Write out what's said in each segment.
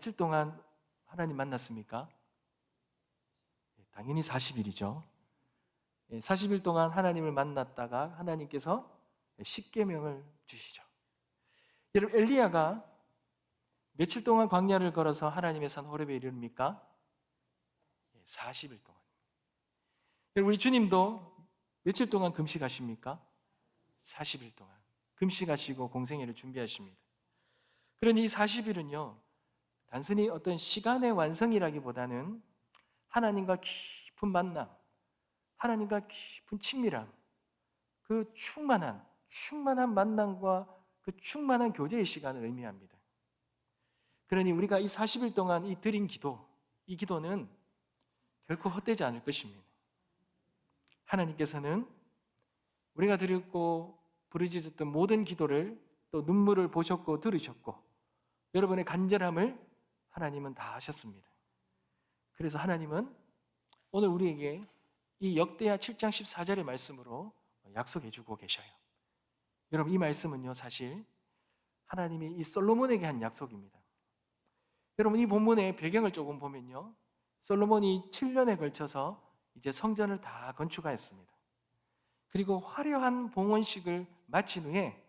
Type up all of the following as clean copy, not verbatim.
며칠 동안 하나님 만났습니까? 당연히 40일이죠. 40일 동안 하나님을 만났다가 하나님께서 십계명을 주시죠. 여러분, 엘리야가 며칠 동안 광야를 걸어서 하나님의 산 호렙에 이릅니까? 40일 동안. 여러분, 우리 주님도 며칠 동안 금식하십니까? 40일 동안 금식하시고 공생애를 준비하십니다. 그러니 이 40일은요 단순히 어떤 시간의 완성이라기보다는 하나님과 깊은 만남, 하나님과 깊은 친밀함, 그 충만한 만남과 그 충만한 교제의 시간을 의미합니다. 그러니 우리가 이 40일 동안 이 드린 기도, 이 기도는 결코 헛되지 않을 것입니다. 하나님께서는 우리가 드렸고 부르짖었던 모든 기도를 또 눈물을 보셨고 들으셨고 여러분의 간절함을 하나님은 다 아셨습니다. 그래서 하나님은 오늘 우리에게 이 역대하 7장 14절의 말씀으로 약속해 주고 계셔요. 여러분, 이 말씀은요 사실 하나님이 이 솔로몬에게 한 약속입니다. 여러분, 이 본문의 배경을 조금 보면요 솔로몬이 7년에 걸쳐서 이제 성전을 다 건축하였습니다. 그리고 화려한 봉헌식을 마친 후에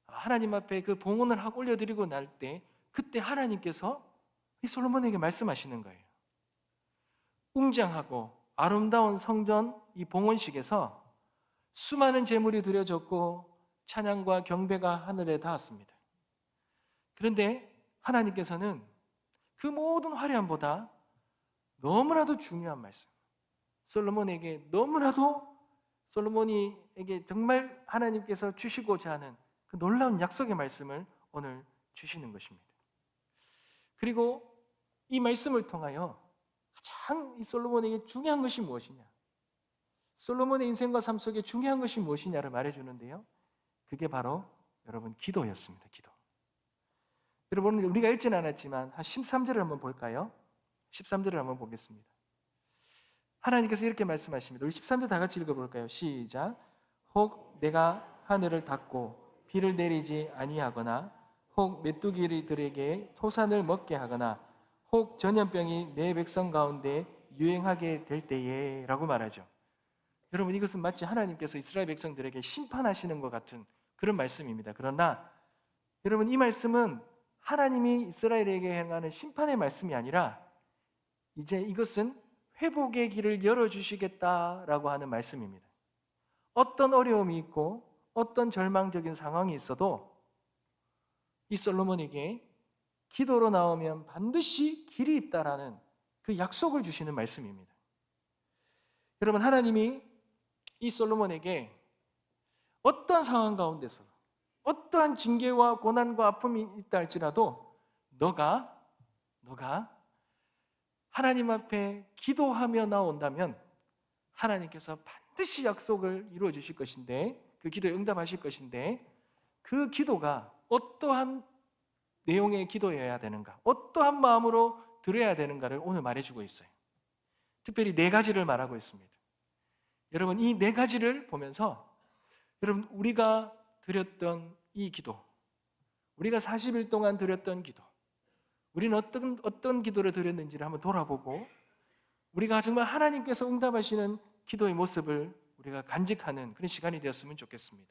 하나님 앞에 그 봉헌을 하고 올려드리고 날 때 그때 하나님께서 이 솔로몬에게 말씀하시는 거예요. 웅장하고 아름다운 성전 이 봉헌식에서 수많은 제물이 드려졌고 찬양과 경배가 하늘에 닿았습니다. 그런데 하나님께서는 그 모든 화려함보다 너무나도 중요한 말씀, 솔로몬에게 너무나도 솔로몬에게 정말 하나님께서 주시고자 하는 그 놀라운 약속의 말씀을 오늘 주시는 것입니다. 그리고 이 말씀을 통하여 가장 이 솔로몬에게 중요한 것이 무엇이냐, 솔로몬의 인생과 삶 속에 중요한 것이 무엇이냐를 말해주는데요 그게 바로 여러분 기도였습니다. 기도. 여러분, 우리가 읽지는 않았지만 한 13절을 한번 볼까요? 13절을 한번 보겠습니다. 하나님께서 이렇게 말씀하십니다. 우리 13절 다 같이 읽어볼까요? 시작. 혹 내가 하늘을 닫고 비를 내리지 아니하거나 혹 메뚜기들에게 토산을 먹게 하거나 혹 전염병이 내 백성 가운데 유행하게 될 때에 라고 말하죠. 여러분, 이것은 마치 하나님께서 이스라엘 백성들에게 심판하시는 것 같은 그런 말씀입니다. 그러나 여러분, 이 말씀은 하나님이 이스라엘에게 행하는 심판의 말씀이 아니라 이제 이것은 회복의 길을 열어주시겠다라고 하는 말씀입니다. 어떤 어려움이 있고 어떤 절망적인 상황이 있어도 이 솔로몬에게 기도로 나오면 반드시 길이 있다라는 그 약속을 주시는 말씀입니다. 여러분, 하나님이 이 솔로몬에게 어떤 상황 가운데서 어떠한 징계와 고난과 아픔이 있다 할지라도 너가 하나님 앞에 기도하며 나온다면 하나님께서 반드시 약속을 이루어 주실 것인데, 그 기도에 응답하실 것인데, 그 기도가 어떠한 내용의 기도여야 되는가, 어떠한 마음으로 드려야 되는가를 오늘 말해주고 있어요. 특별히 4가지를 말하고 있습니다. 여러분, 이 4가지를 보면서 여러분, 우리가 드렸던 이 기도, 우리가 40일 동안 드렸던 기도, 우리는 어떤 기도를 드렸는지를 한번 돌아보고 우리가 정말 하나님께서 응답하시는 기도의 모습을 우리가 간직하는 그런 시간이 되었으면 좋겠습니다.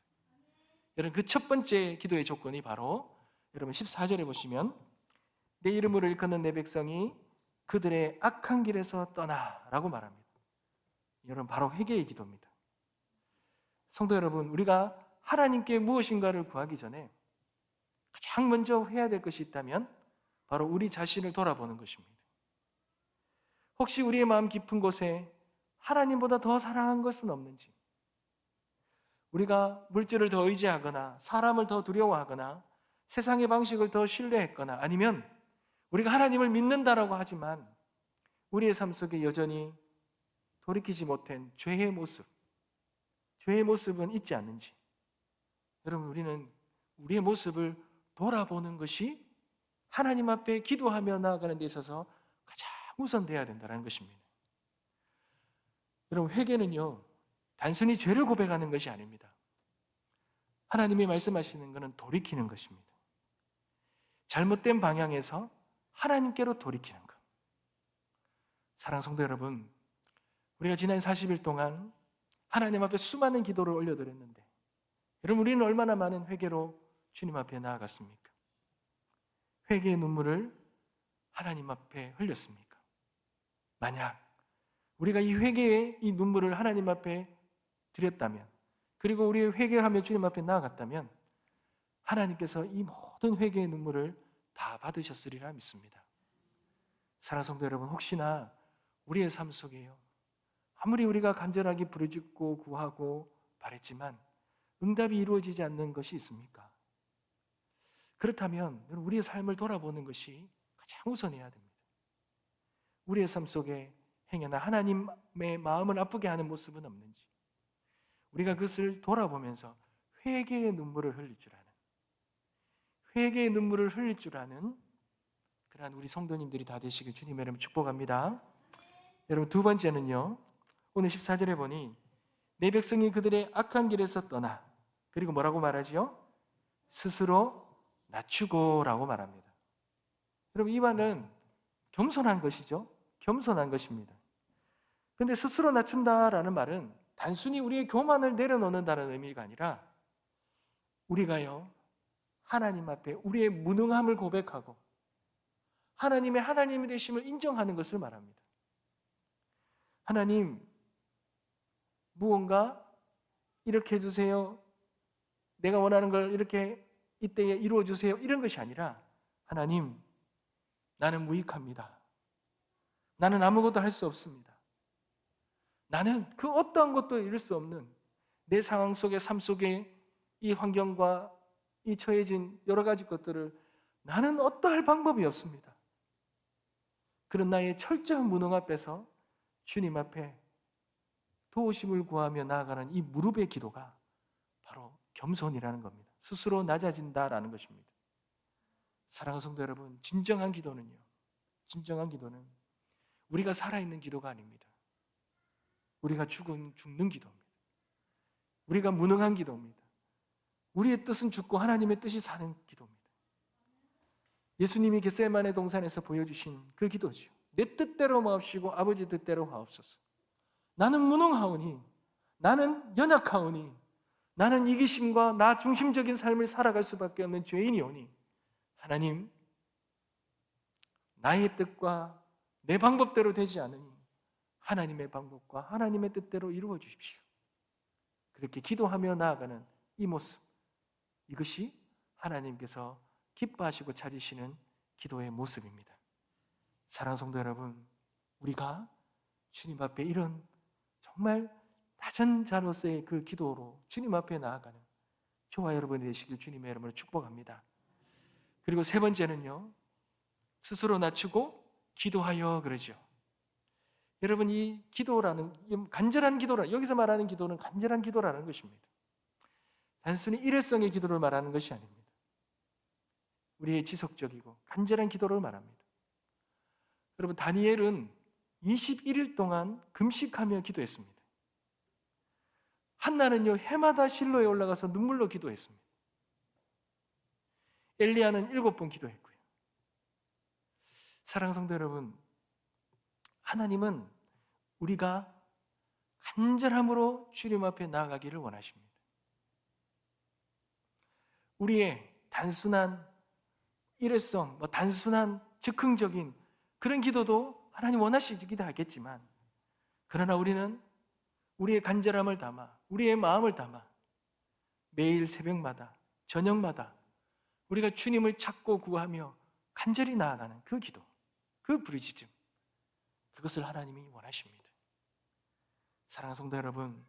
여러분, 그 첫 번째 기도의 조건이 바로 여러분 14절에 보시면 내 이름으로 일컫는 내 백성이 그들의 악한 길에서 떠나라고 말합니다. 여러분, 바로 회개의 기도입니다. 성도 여러분, 우리가 하나님께 무엇인가를 구하기 전에 가장 먼저 해야 될 것이 있다면 바로 우리 자신을 돌아보는 것입니다. 혹시 우리의 마음 깊은 곳에 하나님보다 더 사랑한 것은 없는지, 우리가 물질을 더 의지하거나 사람을 더 두려워하거나 세상의 방식을 더 신뢰했거나 아니면 우리가 하나님을 믿는다라고 하지만 우리의 삶 속에 여전히 돌이키지 못한 죄의 모습은 있지 않는지, 여러분, 우리는 우리의 모습을 돌아보는 것이 하나님 앞에 기도하며 나아가는 데 있어서 가장 우선돼야 된다는 것입니다. 여러분, 회개는요 단순히 죄를 고백하는 것이 아닙니다. 하나님이 말씀하시는 것은 돌이키는 것입니다. 잘못된 방향에서 하나님께로 돌이키는 것. 사랑하는 성도 여러분, 우리가 지난 40일 동안 하나님 앞에 수많은 기도를 올려드렸는데, 여러분, 우리는 얼마나 많은 회개로 주님 앞에 나아갔습니까? 회개의 눈물을 하나님 앞에 흘렸습니까? 만약 우리가 이 회개의 이 눈물을 하나님 앞에 드렸다면, 그리고 우리 회개하며 주님 앞에 나아갔다면 하나님께서 이 모든 회개의 눈물을 다 받으셨으리라 믿습니다. 사랑하는 성도 여러분, 혹시나 우리의 삶 속에요, 아무리 우리가 간절하게 부르짖고 구하고 바랬지만 응답이 이루어지지 않는 것이 있습니까? 그렇다면 우리의 삶을 돌아보는 것이 가장 우선해야 됩니다. 우리의 삶 속에 행여나 하나님의 마음을 아프게 하는 모습은 없는지, 우리가 그것을 돌아보면서 회개의 눈물을 흘릴 줄 아는, 회개의 눈물을 흘릴 줄 아는 그러한 우리 성도님들이 다 되시길 주님의 이름으로 축복합니다. 여러분, 두 번째는요, 오늘 14절에 보니 내 백성이 그들의 악한 길에서 떠나, 그리고 뭐라고 말하지요? 스스로 낮추고 라고 말합니다. 여러분, 이 말은 겸손한 것이죠. 겸손한 것입니다. 그런데 스스로 낮춘다라는 말은 단순히 우리의 교만을 내려놓는다는 의미가 아니라, 우리가요, 하나님 앞에 우리의 무능함을 고백하고 하나님의 하나님이 되심을 인정하는 것을 말합니다. 하나님, 무언가 이렇게 해주세요, 내가 원하는 걸 이렇게 이때에 이루어 주세요, 이런 것이 아니라, 하나님, 나는 무익합니다. 나는 아무것도 할 수 없습니다. 나는 그 어떠한 것도 이룰 수 없는 내 상황 속에, 삶 속에 이 환경과 이 처해진 여러 가지 것들을 나는 어떠할 방법이 없습니다. 그런 나의 철저한 무능 앞에서 주님 앞에 도우심을 구하며 나아가는 이 무릎의 기도가 바로 겸손이라는 겁니다. 스스로 낮아진다라는 것입니다. 사랑하는 성도 여러분, 진정한 기도는 우리가 살아있는 기도가 아닙니다. 우리가 죽는 기도입니다. 우리가 무능한 기도입니다. 우리의 뜻은 죽고 하나님의 뜻이 사는 기도입니다. 예수님이 겟세마네 동산에서 보여주신 그 기도죠. 내 뜻대로 마옵시고 아버지 뜻대로 하옵소서. 나는 무능하오니, 나는 연약하오니, 나는 이기심과 나 중심적인 삶을 살아갈 수밖에 없는 죄인이오니, 하나님, 나의 뜻과 내 방법대로 되지 않으니 하나님의 방법과 하나님의 뜻대로 이루어 주십시오. 그렇게 기도하며 나아가는 이 모습, 이것이 하나님께서 기뻐하시고 찾으시는 기도의 모습입니다. 사랑하는 성도 여러분, 우리가 주님 앞에 이런 정말 낮은 자로서의 그 기도로 주님 앞에 나아가는 저와 여러분이 되시길 주님의 이름으로 축복합니다. 그리고 세 번째는요, 스스로 낮추고 기도하여 그러죠. 여러분, 이 기도라는, 간절한 기도라, 여기서 말하는 기도는 간절한 기도라는 것입니다. 단순히 일회성의 기도를 말하는 것이 아닙니다. 우리의 지속적이고 간절한 기도를 말합니다. 여러분, 다니엘은 21일 동안 금식하며 기도했습니다. 한나는요, 해마다 실로에 올라가서 눈물로 기도했습니다. 엘리야는 7번 기도했고요. 사랑하는 성도 여러분, 하나님은 우리가 간절함으로 주님 앞에 나아가기를 원하십니다. 우리의 단순한 일회성, 단순한 즉흥적인 그런 기도도 하나님 원하시기도 하겠지만, 그러나 우리는 우리의 간절함을 담아, 우리의 마음을 담아 매일 새벽마다, 저녁마다 우리가 주님을 찾고 구하며 간절히 나아가는 그 기도, 그 부르짖음, 그것을 하나님이 원하십니다. 사랑하는 성도 여러분,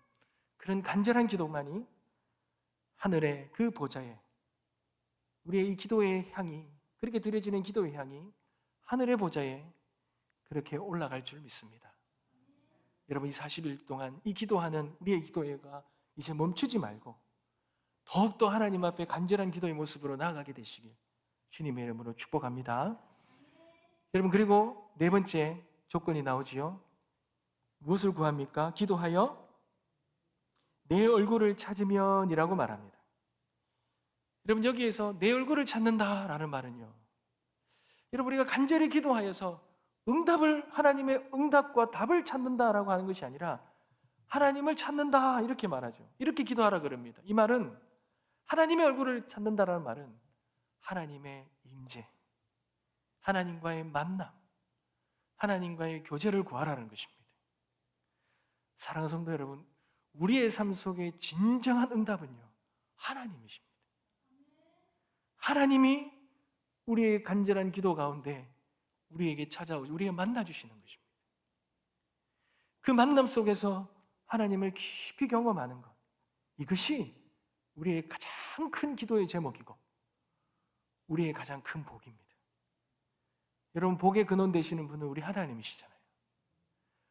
그런 간절한 기도만이 하늘의 그 보좌에, 우리의 이 기도의 향이, 그렇게 드려지는 기도의 향이 하늘의 보좌에 그렇게 올라갈 줄 믿습니다. 여러분, 이 40일 동안 이 기도하는 우리의 기도가 이제 멈추지 말고 더욱더 하나님 앞에 간절한 기도의 모습으로 나아가게 되시길 주님의 이름으로 축복합니다. 여러분, 그리고 네 번째 조건이 나오지요. 무엇을 구합니까? 기도하여 내 얼굴을 찾으면 이라고 말합니다. 여러분, 여기에서 내 얼굴을 찾는다라는 말은요, 여러분, 우리가 간절히 기도하여서 하나님의 응답과 답을 찾는다라고 하는 것이 아니라 하나님을 찾는다 이렇게 말하죠. 이렇게 기도하라 그럽니다. 이 말은, 하나님의 얼굴을 찾는다라는 말은 하나님의 임재, 하나님과의 만남, 하나님과의 교제를 구하라는 것입니다. 사랑하는 성도 여러분, 우리의 삶 속에 진정한 응답은요, 하나님이십니다. 하나님이 우리의 간절한 기도 가운데 우리에게 찾아오죠. 우리에게 만나주시는 것입니다. 그 만남 속에서 하나님을 깊이 경험하는 것, 이것이 우리의 가장 큰 기도의 제목이고 우리의 가장 큰 복입니다. 여러분, 복의 근원 되시는 분은 우리 하나님이시잖아요.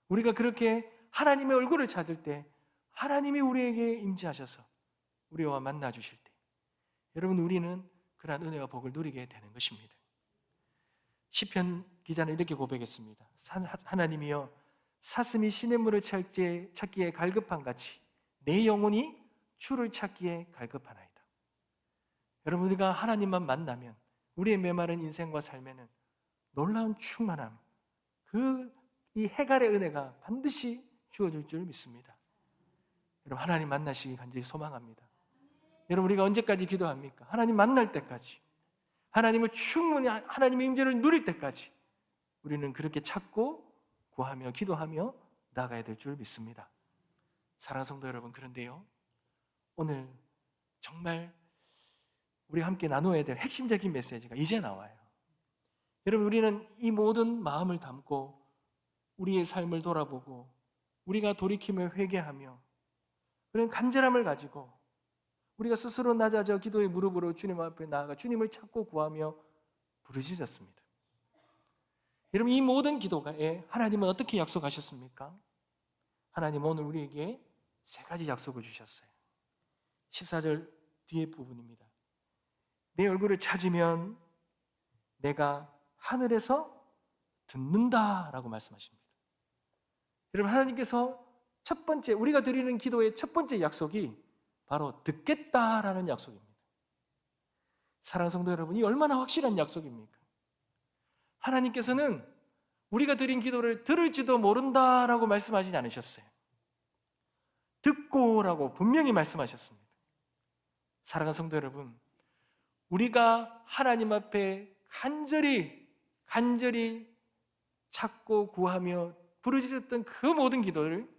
우리가 그렇게 하나님의 얼굴을 찾을 때 하나님이 우리에게 임재하셔서 우리와 만나 주실 때, 여러분, 우리는 그러한 은혜와 복을 누리게 되는 것입니다. 시편 기자는 이렇게 고백했습니다. 하나님이여, 사슴이 시냇물을 찾기에 갈급한 같이 내 영혼이 주를 찾기에 갈급하나이다. 여러분, 우리가 하나님만 만나면 우리의 메마른 인생과 삶에는 놀라운 충만함, 이 해갈의 은혜가 반드시 주어질 줄 믿습니다. 여러분, 하나님 만나시기 간절히 소망합니다. 여러분, 우리가 언제까지 기도합니까? 하나님 만날 때까지, 하나님을 충분히, 하나님의 임재를 누릴 때까지 우리는 그렇게 찾고 구하며 기도하며 나아가야 될 줄 믿습니다. 사랑하는 성도 여러분, 그런데요, 오늘 정말 우리가 함께 나누어야 될 핵심적인 메시지가 이제 나와요. 여러분, 우리는 이 모든 마음을 담고 우리의 삶을 돌아보고 우리가 돌이키며 회개하며 그런 간절함을 가지고 우리가 스스로 낮아져 기도의 무릎으로 주님 앞에 나아가 주님을 찾고 구하며 부르짖었습니다. 여러분, 이 모든 기도에 하나님은 어떻게 약속하셨습니까? 하나님은 오늘 우리에게 세 가지 약속을 주셨어요. 14절 뒤에 부분입니다. 내 얼굴을 찾으면 내가 하늘에서 듣는다라고 말씀하십니다. 여러분, 하나님께서 첫 번째, 우리가 드리는 기도의 첫 번째 약속이 바로 듣겠다라는 약속입니다. 사랑하는 성도 여러분, 이 얼마나 확실한 약속입니까? 하나님께서는 우리가 드린 기도를 들을지도 모른다라고 말씀하시지 않으셨어요. 듣고라고 분명히 말씀하셨습니다. 사랑하는 성도 여러분, 우리가 하나님 앞에 간절히 찾고 구하며 부르짖었던 그 모든 기도를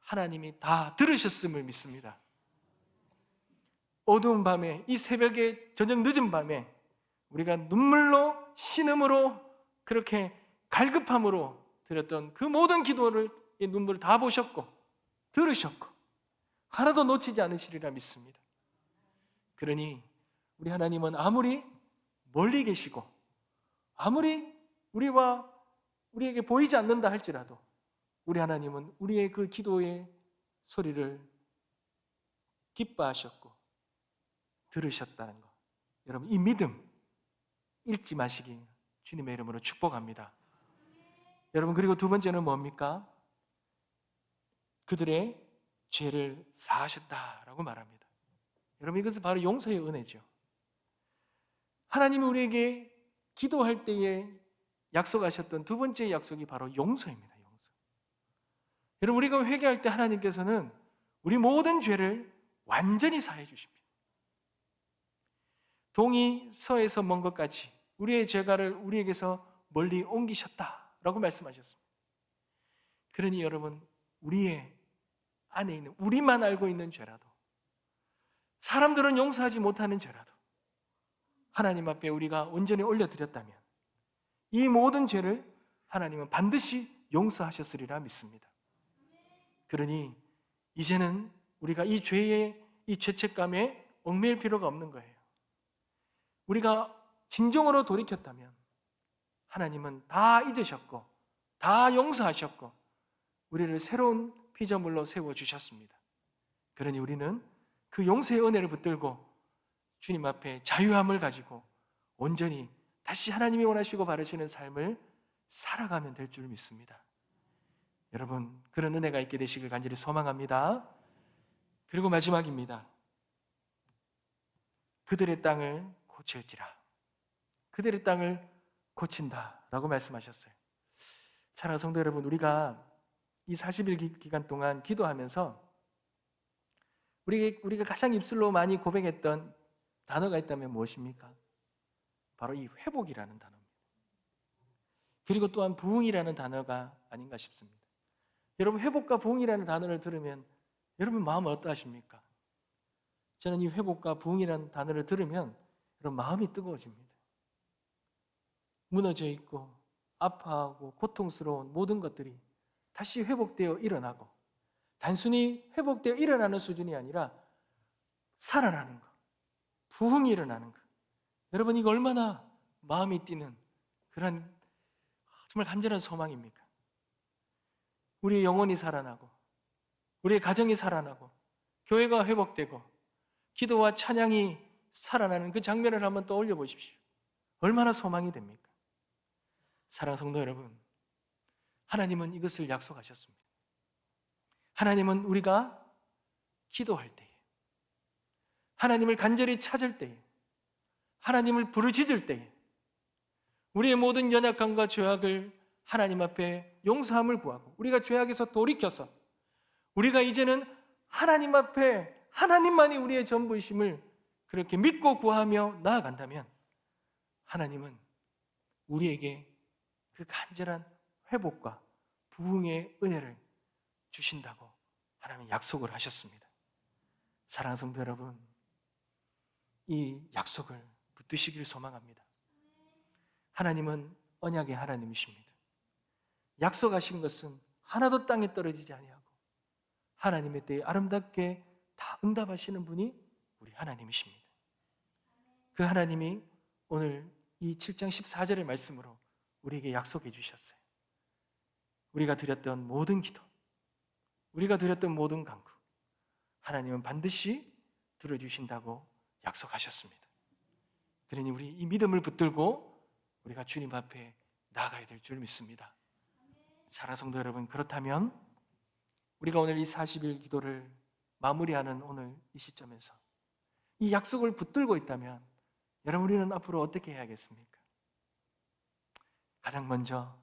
하나님이 다 들으셨음을 믿습니다. 어두운 밤에, 이 새벽에, 저녁 늦은 밤에 우리가 눈물로, 신음으로, 그렇게 갈급함으로 드렸던 그 모든 기도를, 이 눈물을 다 보셨고 들으셨고 하나도 놓치지 않으시리라 믿습니다. 그러니 우리 하나님은 아무리 멀리 계시고 아무리 우리에게 보이지 않는다 할지라도 우리 하나님은 우리의 그 기도의 소리를 기뻐하셨고 들으셨다는 것, 여러분, 이 믿음 잃지 마시기 주님의 이름으로 축복합니다. 여러분, 그리고 두 번째는 뭡니까? 그들의 죄를 사하셨다라고 말합니다. 여러분, 이것은 바로 용서의 은혜죠. 하나님이 우리에게 기도할 때에 약속하셨던 두 번째 약속이 바로 용서입니다. 용서. 여러분, 우리가 회개할 때 하나님께서는 우리 모든 죄를 완전히 사해 주십니다. 동이 서에서 먼 것 같이 우리의 죄가를 우리에게서 멀리 옮기셨다라고 말씀하셨습니다. 그러니 여러분, 우리의 안에 있는, 우리만 알고 있는 죄라도, 사람들은 용서하지 못하는 죄라도 하나님 앞에 우리가 온전히 올려드렸다면 이 모든 죄를 하나님은 반드시 용서하셨으리라 믿습니다. 그러니 이제는 우리가 이 죄의 이 죄책감에 얽매일 필요가 없는 거예요. 우리가 진정으로 돌이켰다면 하나님은 다 잊으셨고 다 용서하셨고 우리를 새로운 피조물로 세워주셨습니다. 그러니 우리는 그 용서의 은혜를 붙들고 주님 앞에 자유함을 가지고 온전히 다시 하나님이 원하시고 바라시는 삶을 살아가면 될 줄 믿습니다. 여러분, 그런 은혜가 있게 되시길 간절히 소망합니다. 그리고 마지막입니다. 그들의 땅을 고칠지라. 그들의 땅을 고친다라고 말씀하셨어요. 사랑하는 성도 여러분, 우리가 이 40일 기간 동안 기도하면서 우리가 가장 입술로 많이 고백했던 단어가 있다면 무엇입니까? 바로 이 회복이라는 단어입니다. 그리고 또한 부흥이라는 단어가 아닌가 싶습니다. 여러분, 회복과 부흥이라는 단어를 들으면 여러분 마음은 어떠하십니까? 저는 이 회복과 부흥이라는 단어를 들으면 여러분 마음이 뜨거워집니다. 무너져 있고 아파하고 고통스러운 모든 것들이 다시 회복되어 일어나고, 단순히 회복되어 일어나는 수준이 아니라 살아나는 것, 부흥이 일어나는 것. 여러분, 이거 얼마나 마음이 뛰는 그런 정말 간절한 소망입니까? 우리의 영혼이 살아나고, 우리의 가정이 살아나고, 교회가 회복되고, 기도와 찬양이 살아나는 그 장면을 한번 떠올려 보십시오. 얼마나 소망이 됩니까? 사랑하는 성도 여러분, 하나님은 이것을 약속하셨습니다. 하나님은 우리가 기도할 때에, 하나님을 간절히 찾을 때에, 하나님을 부르짖을 때에 우리의 모든 연약함과 죄악을 하나님 앞에 용서함을 구하고, 우리가 죄악에서 돌이켜서 우리가 이제는 하나님 앞에 하나님만이 우리의 전부이심을 그렇게 믿고 구하며 나아간다면 하나님은 우리에게 그 간절한 회복과 부흥의 은혜를 주신다고 하나님은 약속을 하셨습니다. 사랑하는 성도 여러분, 이 약속을 붙드시길 소망합니다. 하나님은 언약의 하나님이십니다. 약속하신 것은 하나도 땅에 떨어지지 아니하고 하나님의 때에 아름답게 다 응답하시는 분이 우리 하나님이십니다. 그 하나님이 오늘 이 7장 14절의 말씀으로 우리에게 약속해 주셨어요. 우리가 드렸던 모든 기도, 우리가 드렸던 모든 간구, 하나님은 반드시 들어주신다고 약속하셨습니다. 그러니 우리 이 믿음을 붙들고 우리가 주님 앞에 나아가야 될 줄 믿습니다. 사랑하는 성도 여러분, 그렇다면 우리가 오늘 이 40일 기도를 마무리하는 오늘 이 시점에서 이 약속을 붙들고 있다면 여러분, 우리는 앞으로 어떻게 해야겠습니까? 가장 먼저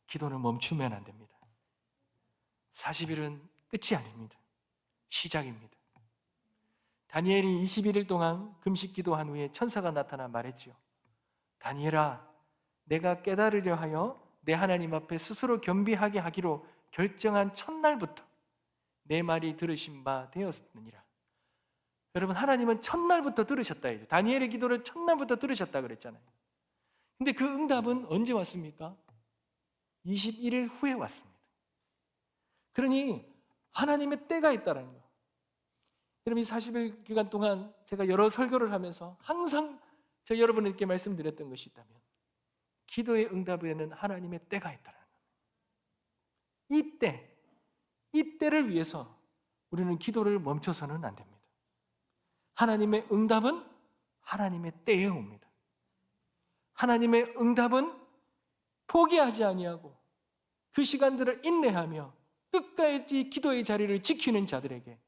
기도는 멈추면 안 됩니다. 40일은 끝이 아닙니다. 시작입니다. 다니엘이 21일 동안 금식 기도한 후에 천사가 나타나 말했지요. 다니엘아, 내가 깨달으려 하여 내 하나님 앞에 스스로 겸비하게 하기로 결정한 첫날부터 내 말이 들으신 바 되었느니라. 여러분, 하나님은 첫날부터 들으셨다 해요. 다니엘의 기도를 첫날부터 들으셨다 그랬잖아요. 근데 그 응답은 언제 왔습니까? 21일 후에 왔습니다. 그러니 하나님의 때가 있다는 거예요. 여러분, 이 40일 기간 동안 제가 여러 설교를 하면서 항상 제가 여러분에게 말씀드렸던 것이 있다면 기도의 응답에는 하나님의 때가 있다는 거예요. 이 때를 위해서 우리는 기도를 멈춰서는 안 됩니다. 하나님의 응답은 하나님의 때에 옵니다. 하나님의 응답은 포기하지 아니하고 그 시간들을 인내하며 끝까지 기도의 자리를 지키는 자들에게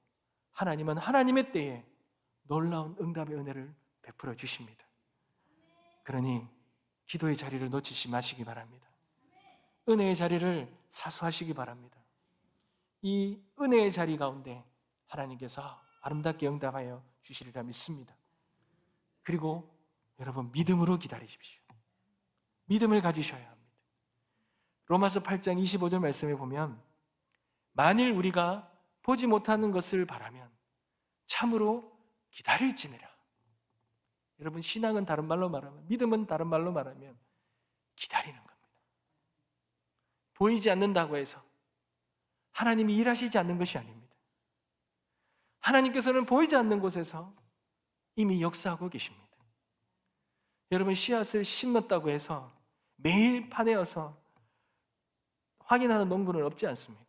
하나님은 하나님의 때에 놀라운 응답의 은혜를 베풀어 주십니다. 그러니 기도의 자리를 놓치지 마시기 바랍니다. 은혜의 자리를 사수하시기 바랍니다. 이 은혜의 자리 가운데 하나님께서 아름답게 응답하여 주시리라 믿습니다. 그리고 여러분, 믿음으로 기다리십시오. 믿음을 가지셔야 합니다. 로마서 8장 25절 말씀에 보면 만일 우리가 보지 못하는 것을 바라면 참으로 기다릴지니라. 여러분, 신앙은 다른 말로 말하면, 믿음은 다른 말로 말하면 기다리는 겁니다. 보이지 않는다고 해서 하나님이 일하시지 않는 것이 아닙니다. 하나님께서는 보이지 않는 곳에서 이미 역사하고 계십니다. 여러분, 씨앗을 심었다고 해서 매일 파내어서 확인하는 농부는 없지 않습니까?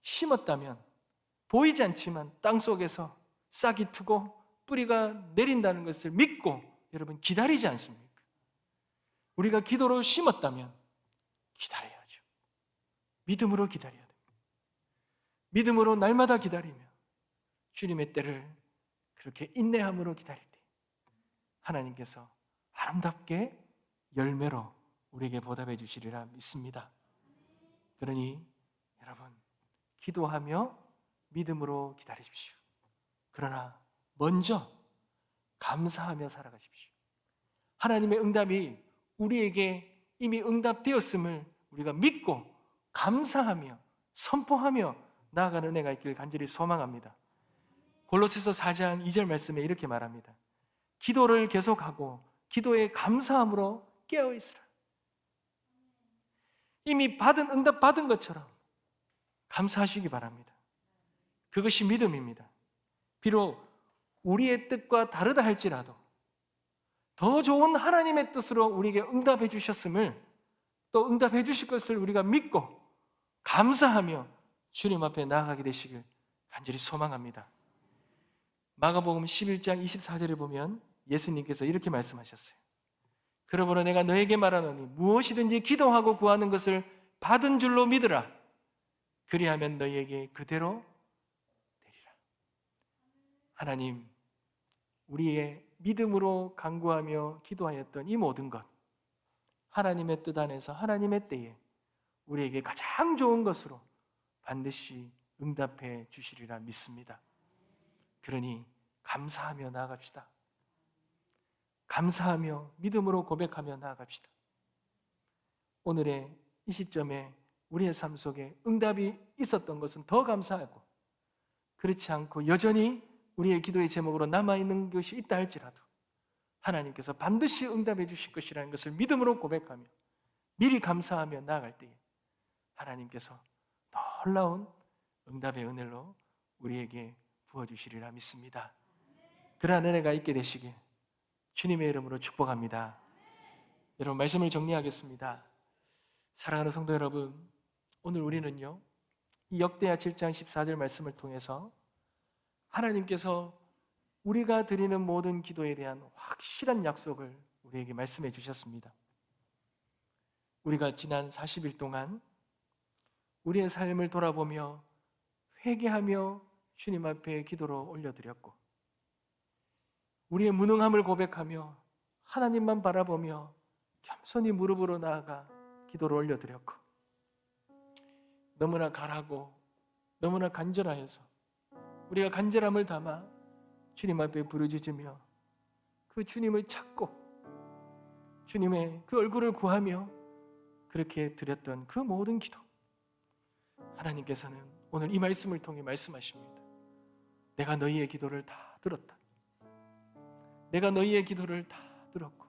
심었다면 보이지 않지만 땅속에서 싹이 트고 뿌리가 내린다는 것을 믿고 여러분 기다리지 않습니까? 우리가 기도로 심었다면 기다려야죠. 믿음으로 기다려야 됩니다. 믿음으로 날마다 기다리며 주님의 때를 그렇게 인내함으로 기다릴 때 하나님께서 아름답게 열매로 우리에게 보답해 주시리라 믿습니다. 그러니 여러분, 기도하며 믿음으로 기다리십시오. 그러나 먼저 감사하며 살아가십시오. 하나님의 응답이 우리에게 이미 응답되었음을 우리가 믿고 감사하며 선포하며 나아가는 은혜가 있기를 간절히 소망합니다. 골로새서 4장 2절 말씀에 이렇게 말합니다. 기도를 계속하고 기도에 감사함으로 깨어있으라. 이미 응답 받은 것처럼 감사하시기 바랍니다. 그것이 믿음입니다. 비록 우리의 뜻과 다르다 할지라도 더 좋은 하나님의 뜻으로 우리에게 응답해 주셨음을, 또 응답해 주실 것을 우리가 믿고 감사하며 주님 앞에 나아가게 되시길 간절히 소망합니다. 마가복음 11장 24절에 보면 예수님께서 이렇게 말씀하셨어요. 그러므로 내가 너에게 말하노니 무엇이든지 기도하고 구하는 것을 받은 줄로 믿으라. 그리하면 너희에게 그대로 되리라. 하나님, 우리의 믿음으로 간구하며 기도하였던 이 모든 것, 하나님의 뜻 안에서 하나님의 때에 우리에게 가장 좋은 것으로 반드시 응답해 주시리라 믿습니다. 그러니 감사하며 나아갑시다. 감사하며 믿음으로 고백하며 나아갑시다. 오늘의 이 시점에 우리의 삶 속에 응답이 있었던 것은 더 감사하고, 그렇지 않고 여전히 우리의 기도의 제목으로 남아있는 것이 있다 할지라도 하나님께서 반드시 응답해 주실 것이라는 것을 믿음으로 고백하며 미리 감사하며 나아갈 때에 하나님께서 놀라운 응답의 은혜로 우리에게 부어주시리라 믿습니다. 그러한 은혜가 있게 되시길 주님의 이름으로 축복합니다. 여러분, 말씀을 정리하겠습니다. 사랑하는 성도 여러분, 오늘 우리는요, 이 역대하 7장 14절 말씀을 통해서 하나님께서 우리가 드리는 모든 기도에 대한 확실한 약속을 우리에게 말씀해 주셨습니다. 우리가 지난 40일 동안 우리의 삶을 돌아보며 회개하며 주님 앞에 기도로 올려드렸고, 우리의 무능함을 고백하며 하나님만 바라보며 겸손히 무릎으로 나아가 기도를 올려드렸고, 너무나 가라고 너무나 간절하여서 우리가 간절함을 담아 주님 앞에 부르짖으며 그 주님을 찾고 주님의 그 얼굴을 구하며 그렇게 드렸던 그 모든 기도, 하나님께서는 오늘 이 말씀을 통해 말씀하십니다. 내가 너희의 기도를 다 들었다. 내가 너희의 기도를 다 들었고,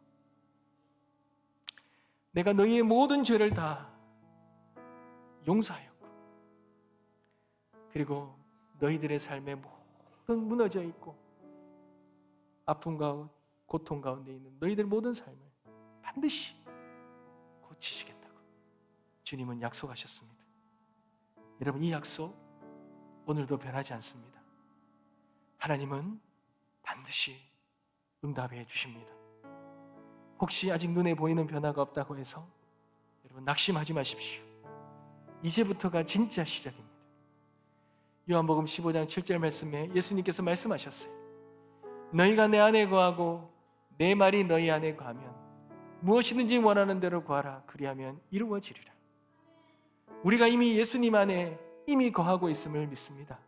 내가 너희의 모든 죄를 다 용서하였고, 그리고 너희들의 삶에 모든 무너져 있고 아픔과 고통 가운데 있는 너희들 모든 삶을 반드시 고치시겠다고 주님은 약속하셨습니다. 여러분, 이 약속 오늘도 변하지 않습니다. 하나님은 반드시 응답해 주십니다. 혹시 아직 눈에 보이는 변화가 없다고 해서 여러분 낙심하지 마십시오. 이제부터가 진짜 시작입니다. 요한복음 15장 7절 말씀에 예수님께서 말씀하셨어요. 너희가 내 안에 거하고 내 말이 너희 안에 거하면 무엇이든지 원하는 대로 구하라. 그리하면 이루어지리라. 우리가 이미 예수님 안에 이미 거하고 있음을 믿습니다.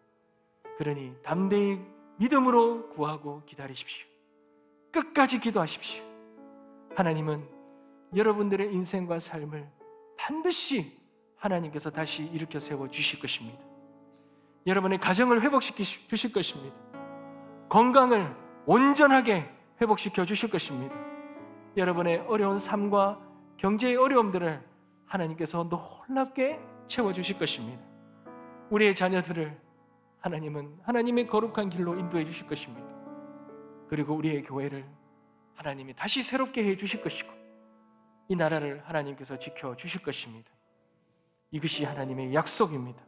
그러니 담대히 믿음으로 구하고 기다리십시오. 끝까지 기도하십시오. 하나님은 여러분들의 인생과 삶을 반드시 하나님께서 다시 일으켜 세워 주실 것입니다. 여러분의 가정을 회복시켜 주실 것입니다. 건강을 온전하게 회복시켜 주실 것입니다. 여러분의 어려운 삶과 경제의 어려움들을 하나님께서 놀랍게 채워주실 것입니다. 우리의 자녀들을 하나님은 하나님의 거룩한 길로 인도해 주실 것입니다. 그리고 우리의 교회를 하나님이 다시 새롭게 해 주실 것이고, 이 나라를 하나님께서 지켜 주실 것입니다. 이것이 하나님의 약속입니다.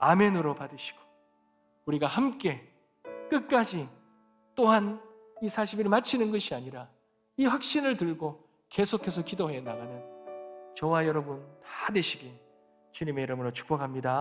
아멘으로 받으시고 우리가 함께 끝까지 또한 이 40일을 마치는 것이 아니라 이 확신을 들고 계속해서 기도해 나가는 저와 여러분 다 되시길 주님의 이름으로 축복합니다.